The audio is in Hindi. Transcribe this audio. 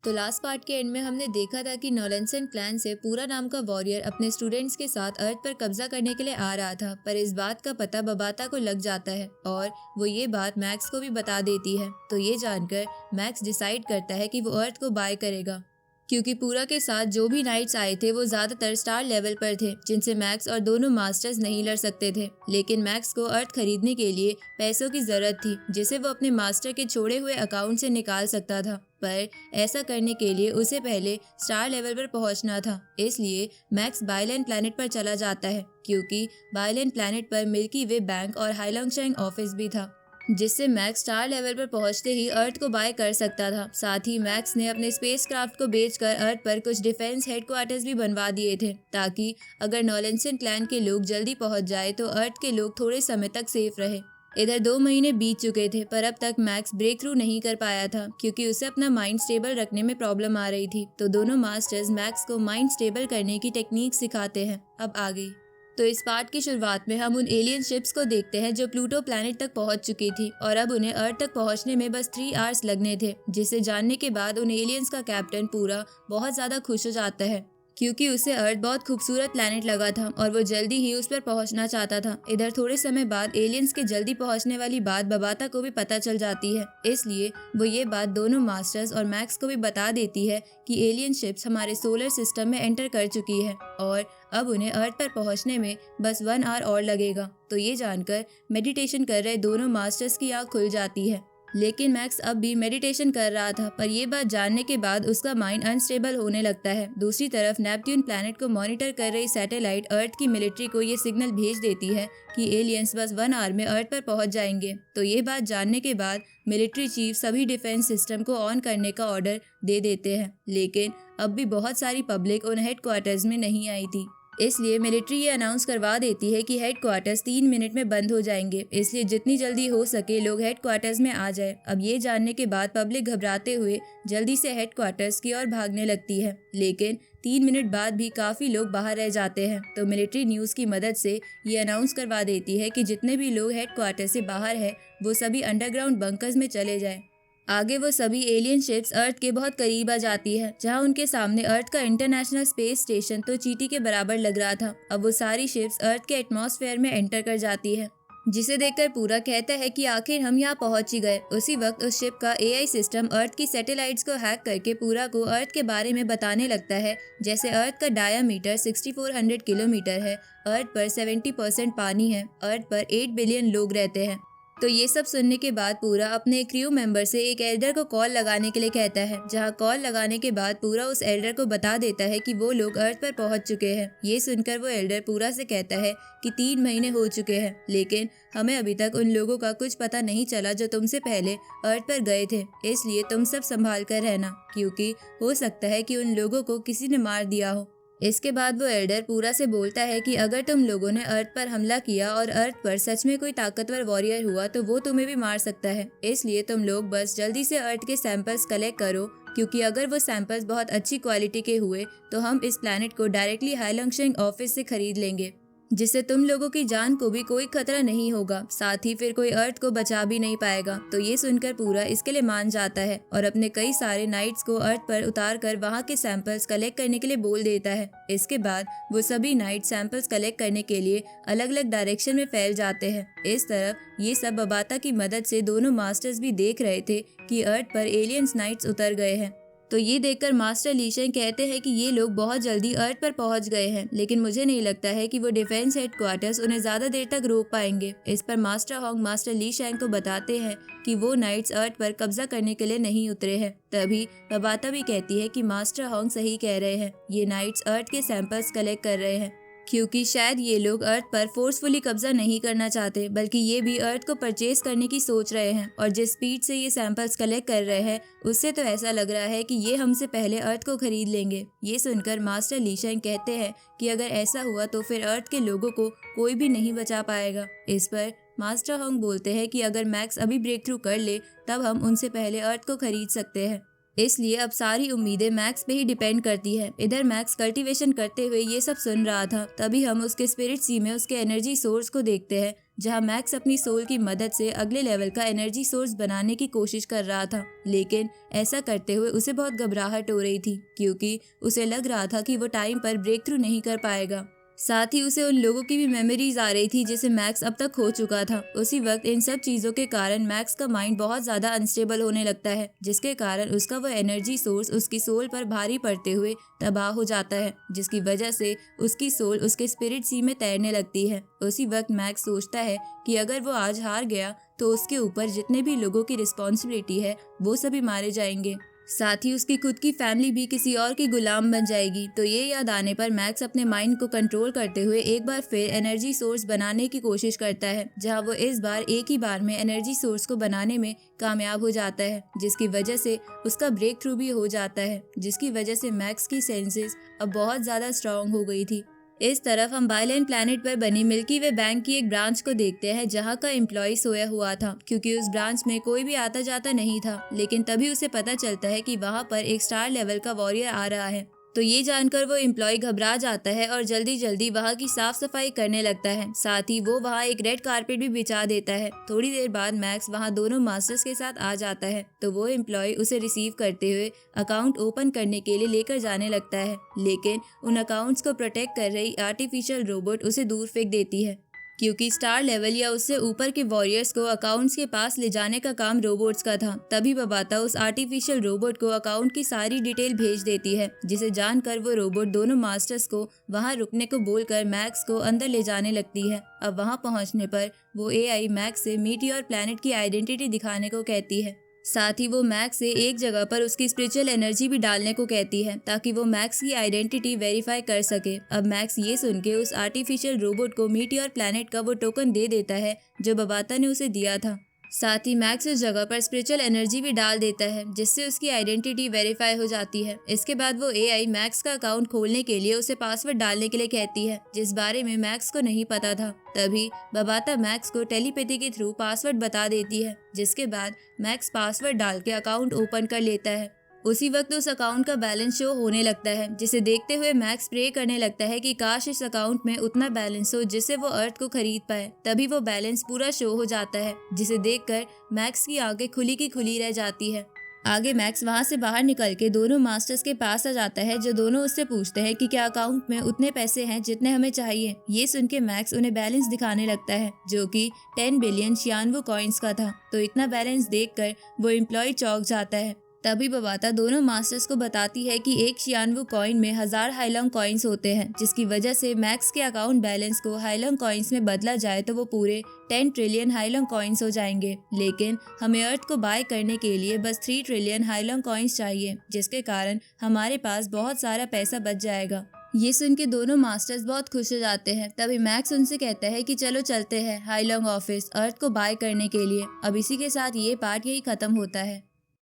तो लास्ट पार्ट के एंड में हमने देखा था कि नॉलेंसन क्लैन से पूरा नाम का वॉरियर अपने स्टूडेंट्स के साथ अर्थ पर कब्जा करने के लिए आ रहा था, पर इस बात का पता बबाता को लग जाता है और वो ये बात मैक्स को भी बता देती है। तो ये जानकर मैक्स डिसाइड करता है कि वो अर्थ को बाय करेगा, क्योंकि पूरा के साथ जो भी नाइट्स आए थे वो ज्यादातर स्टार लेवल पर थे, जिनसे मैक्स और दोनों मास्टर्स नहीं लड़ सकते थे। लेकिन मैक्स को अर्थ खरीदने के लिए पैसों की जरूरत थी, जिसे वो अपने मास्टर के छोड़े हुए अकाउंट से निकाल सकता था, पर ऐसा करने के लिए उसे पहले स्टार लेवल पर पहुंचना था। इसलिए मैक्स बायलैंड प्लैनेट पर चला जाता है, क्योंकि बायलैंड प्लैनेट पर मिल्की वे बैंक और हाइलोंगशैंग ऑफिस भी था, जिससे मैक्स स्टार लेवल पर पहुंचते ही अर्थ को बाय कर सकता था। साथ ही मैक्स ने अपने स्पेसक्राफ्ट को बेचकर अर्थ पर कुछ डिफेंस हेडक्वार्टर्स भी बनवा दिए थे, ताकि अगर नॉलेंसन क्लैन के लोग जल्दी पहुंच जाए तो अर्थ के लोग थोड़े समय तक सेफ रहे। इधर 2 महीने बीत चुके थे, पर अब तक मैक्स ब्रेक थ्रू नहीं कर पाया था, क्योंकि उसे अपना माइंड स्टेबल रखने में प्रॉब्लम आ रही थी। तो दोनों मास्टर्स मैक्स को माइंड स्टेबल करने की टेक्निक सिखाते हैं। अब आगे तो इस पार्ट की शुरुआत में हम उन एलियन शिप्स को देखते हैं जो प्लूटो प्लैनेट तक पहुंच चुकी थी, और अब उन्हें अर्थ तक पहुंचने में बस 3 आवर्स लगने थे, जिसे जानने के बाद उन एलियंस का कैप्टन पूरा बहुत ज्यादा खुश हो जाता है, क्योंकि उसे अर्थ बहुत खूबसूरत प्लैनेट लगा था और वो जल्दी ही उस पर पहुंचना चाहता था। इधर थोड़े समय बाद एलियंस के जल्दी पहुंचने वाली बात बबाता को भी पता चल जाती है, इसलिए वो ये बात दोनों मास्टर्स और मैक्स को भी बता देती है कि एलियन शिप्स हमारे सोलर सिस्टम में एंटर कर चुकी है और अब उन्हें अर्थ पर पहुंचने में बस 1 आवर और लगेगा। तो ये जानकर मेडिटेशन कर रहे दोनों मास्टर्स की आँख खुल जाती है, लेकिन मैक्स अब भी मेडिटेशन कर रहा था, पर ये बात जानने के बाद उसका माइंड अनस्टेबल होने लगता है। दूसरी तरफ नेपट्यून प्लैनेट को मॉनिटर कर रही सैटेलाइट अर्थ की मिलिट्री को ये सिग्नल भेज देती है कि एलियंस बस 1 आवर में अर्थ पर पहुंच जाएंगे। तो ये बात जानने के बाद मिलिट्री चीफ सभी डिफेंस सिस्टम को ऑन करने का ऑर्डर दे देते हैं, लेकिन अब भी बहुत सारी पब्लिक उन हेडक्वार्टर्स में नहीं आई थी, इसलिए मिलिट्री ये अनाउंस करवा देती है कि हेडक्वार्टर्स 3 मिनट में बंद हो जाएंगे, इसलिए जितनी जल्दी हो सके लोग हेडक्वार्टर्स में आ जाए। अब ये जानने के बाद पब्लिक घबराते हुए जल्दी से हेडक्वार्टर्स की ओर भागने लगती है, लेकिन 3 मिनट बाद भी काफी लोग बाहर रह जाते हैं। तो मिलिट्री न्यूज की मदद से ये अनाउंस करवा देती है कि जितने भी लोग हेडक्वार्टर से बाहर है वो सभी अंडरग्राउंड बंकर्स में चले जाए। आगे वो सभी एलियन शिप्स अर्थ के बहुत करीब आ जाती है, जहां उनके सामने अर्थ का इंटरनेशनल स्पेस स्टेशन तो चींटी के बराबर लग रहा था। अब वो सारी शिप्स अर्थ के एटमॉस्फेयर में एंटर कर जाती है, जिसे देखकर पूरा कहता है कि आखिर हम यहाँ पहुंच ही गए। उसी वक्त उस शिप का एआई सिस्टम अर्थ की सैटेलाइट्स को हैक करके पूरा को अर्थ के बारे में बताने लगता है, जैसे अर्थ का डायामीटर 6400 किलोमीटर है, अर्थ पर 70% पानी है, अर्थ पर 8 बिलियन लोग रहते हैं। तो ये सब सुनने के बाद पूरा अपने क्रू मेंबर से एक एल्डर को कॉल लगाने के लिए कहता है, जहां कॉल लगाने के बाद पूरा उस एल्डर को बता देता है कि वो लोग अर्थ पर पहुंच चुके हैं। ये सुनकर वो एल्डर पूरा से कहता है कि 3 महीने हो चुके हैं, लेकिन हमें अभी तक उन लोगों का कुछ पता नहीं चला जो तुमसे पहले अर्थ पर गए थे, इसलिए तुम सब संभाल कर रहना, क्योंकि हो सकता है कि उन लोगों को किसी ने मार दिया हो। इसके बाद वो एल्डर पूरा से बोलता है कि अगर तुम लोगों ने अर्थ पर हमला किया और अर्थ पर सच में कोई ताकतवर वॉरियर हुआ तो वो तुम्हें भी मार सकता है, इसलिए तुम लोग बस जल्दी से अर्थ के सैंपल्स कलेक्ट करो, क्योंकि अगर वो सैंपल्स बहुत अच्छी क्वालिटी के हुए तो हम इस प्लैनेट को डायरेक्टली हाइलोंगशैंग ऑफिस से खरीद लेंगे, जिससे तुम लोगों की जान को भी कोई खतरा नहीं होगा, साथ ही फिर कोई अर्थ को बचा भी नहीं पाएगा। तो ये सुनकर पूरा इसके लिए मान जाता है और अपने कई सारे नाइट्स को अर्थ पर उतार कर वहाँ के सैंपल्स कलेक्ट करने के लिए बोल देता है। इसके बाद वो सभी नाइट सैंपल्स कलेक्ट करने के लिए अलग अलग डायरेक्शन में फैल जाते हैं। इस तरफ ये सब बबाता की मदद से दोनों मास्टर्स भी देख रहे थे कि अर्थ पर एलियंस नाइट्स उतर गए हैं। तो ये देखकर मास्टर लीशेंग कहते हैं कि ये लोग बहुत जल्दी अर्थ पर पहुंच गए हैं, लेकिन मुझे नहीं लगता है कि वो डिफेंस हेडक्वार्टर्स उन्हें ज्यादा देर तक रोक पाएंगे। इस पर मास्टर होंग मास्टर लीशेंग को बताते हैं कि वो नाइट्स अर्थ पर कब्जा करने के लिए नहीं उतरे हैं। तभी बबाता भी कहती है कि मास्टर होंग सही कह रहे हैं, ये नाइट्स अर्थ के सैंपल्स कलेक्ट कर रहे हैं, क्योंकि शायद ये लोग अर्थ पर फोर्सफुली कब्जा नहीं करना चाहते, बल्कि ये भी अर्थ को परचेज करने की सोच रहे हैं। और जिस स्पीड से ये सैंपल्स कलेक्ट कर रहे हैं उससे तो ऐसा लग रहा है कि ये हमसे पहले अर्थ को खरीद लेंगे। ये सुनकर मास्टर लीशेंग कहते हैं कि अगर ऐसा हुआ तो फिर अर्थ के लोगों को कोई भी नहीं बचा पाएगा। इस पर मास्टर होंग बोलते हैं कि अगर मैक्स अभी ब्रेक थ्रू कर ले तब हम उनसे पहले अर्थ को खरीद सकते हैं, इसलिए अब सारी उम्मीदें मैक्स पे ही डिपेंड करती है। इधर मैक्स कल्टीवेशन करते हुए ये सब सुन रहा था, तभी हम उसके स्पिरिट सी में उसके एनर्जी सोर्स को देखते हैं, जहां मैक्स अपनी सोल की मदद से अगले लेवल का एनर्जी सोर्स बनाने की कोशिश कर रहा था। लेकिन ऐसा करते हुए उसे बहुत घबराहट हो रही थी, क्योंकि उसे लग रहा था कि वो टाइम पर ब्रेक थ्रू नहीं कर पाएगा। साथ ही उसे उन लोगों की भी मेमोरीज आ रही थी जिसे मैक्स अब तक खो चुका था। उसी वक्त इन सब चीजों के कारण मैक्स का माइंड बहुत ज्यादा अनस्टेबल होने लगता है, जिसके कारण उसका वो एनर्जी सोर्स उसकी सोल पर भारी पड़ते हुए तबाह हो जाता है, जिसकी वजह से उसकी सोल उसके स्पिरिट सी में तैरने लगती है। उसी वक्त मैक्स सोचता है कि अगर वो आज हार गया तो उसके ऊपर जितने भी लोगों की रिस्पॉन्सिबिलिटी है वो सभी मारे जाएंगे। साथ ही उसकी खुद की फैमिली भी किसी और की गुलाम बन जाएगी। तो ये याद आने पर मैक्स अपने माइंड को कंट्रोल करते हुए एक बार फिर एनर्जी सोर्स बनाने की कोशिश करता है, जहां वो इस बार एक ही बार में एनर्जी सोर्स को बनाने में कामयाब हो जाता है, जिसकी वजह से उसका ब्रेक थ्रू भी हो जाता है, जिसकी वजह से मैक्स की सेंसेस अब बहुत ज्यादा स्ट्रांग हो गई थी। इस तरफ हम बाइलैंड प्लैनेट पर बनी मिल्की वे बैंक की एक ब्रांच को देखते हैं, जहां का एम्प्लॉय सोया हुआ था, क्योंकि उस ब्रांच में कोई भी आता जाता नहीं था। लेकिन तभी उसे पता चलता है कि वहां पर एक स्टार लेवल का वॉरियर आ रहा है। तो ये जानकर वो एम्प्लॉय घबरा जाता है और जल्दी जल्दी वहाँ की साफ सफाई करने लगता है। साथ ही वो वहाँ एक रेड कारपेट भी बिछा देता है। थोड़ी देर बाद मैक्स वहाँ दोनों मास्टर्स के साथ आ जाता है, तो वो एम्प्लॉय उसे रिसीव करते हुए अकाउंट ओपन करने के लिए लेकर जाने लगता है। लेकिन उन अकाउंट्स को प्रोटेक्ट कर रही आर्टिफिशियल रोबोट उसे दूर फेंक देती है, क्योंकि स्टार लेवल या उससे ऊपर के वॉरियर्स को अकाउंट्स के पास ले जाने का काम रोबोट्स का था। तभी बबाता उस आर्टिफिशियल रोबोट को अकाउंट की सारी डिटेल भेज देती है, जिसे जानकर वो रोबोट दोनों मास्टर्स को वहां रुकने को बोलकर मैक्स को अंदर ले जाने लगती है। अब वहां पहुंचने पर वो एआई मैक्स से मीटियोर प्लैनेट की आइडेंटिटी दिखाने को कहती है। साथ ही वो मैक्स से एक जगह पर उसकी स्पिरिचुअल एनर्जी भी डालने को कहती है, ताकि वो मैक्स की आइडेंटिटी वेरीफाई कर सके। अब मैक्स ये सुन के उस आर्टिफिशियल रोबोट को मीटियोर प्लैनेट का वो टोकन दे देता है जो बबाता ने उसे दिया था। साथ ही मैक्स उस जगह पर स्पिरिचुअल एनर्जी भी डाल देता है, जिससे उसकी आइडेंटिटी वेरीफाई हो जाती है। इसके बाद वो एआई मैक्स का अकाउंट खोलने के लिए उसे पासवर्ड डालने के लिए कहती है, जिस बारे में मैक्स को नहीं पता था। तभी बबाता मैक्स को टेलीपैथी के थ्रू पासवर्ड बता देती है, जिसके बाद मैक्स पासवर्ड डाल के अकाउंट ओपन कर लेता है। उसी वक्त उस अकाउंट का बैलेंस शो होने लगता है, जिसे देखते हुए मैक्स प्रे करने लगता है कि काश इस अकाउंट में उतना बैलेंस हो जिससे वो अर्थ को खरीद पाए। तभी वो बैलेंस पूरा शो हो जाता है, जिसे देखकर मैक्स की आंखें खुली की खुली रह जाती है। आगे मैक्स वहां से बाहर निकल के दोनों मास्टर्स के पास आ जाता है, जो दोनों उससे पूछते हैं कि क्या अकाउंट में उतने पैसे हैं जितने हमें चाहिए। ये सुन के मैक्स उन्हें बैलेंस दिखाने लगता है, जो कि 10 बिलियन शियानवो कॉइन्स का था। तो इतना बैलेंस देखकर वो एम्प्लॉय चौंक जाता है। तभी बबाता दोनों मास्टर्स को बताती है कि एक शियानवो कॉइन में 1000 हाइलॉन्ग कॉइन्स होते हैं, जिसकी वजह से मैक्स के अकाउंट बैलेंस को हाइलॉन्ग कॉइन्स में बदला जाए तो वो पूरे 10 ट्रिलियन हाइलॉन्ग कॉइन्स हो जाएंगे। लेकिन हमें अर्थ को बाय करने के लिए बस 3 ट्रिलियन हाइलॉन्ग कॉइन्स चाहिए, जिसके कारण हमारे पास बहुत सारा पैसा बच जाएगा। ये सुन के दोनों मास्टर्स बहुत खुश हो जाते हैं। तभी मैक्स उनसे कहता है कि चलो चलते हैं हाइलॉन्ग ऑफिस अर्थ को बाय करने के लिए। अब इसी के साथ ये पार्ट यही खत्म होता है।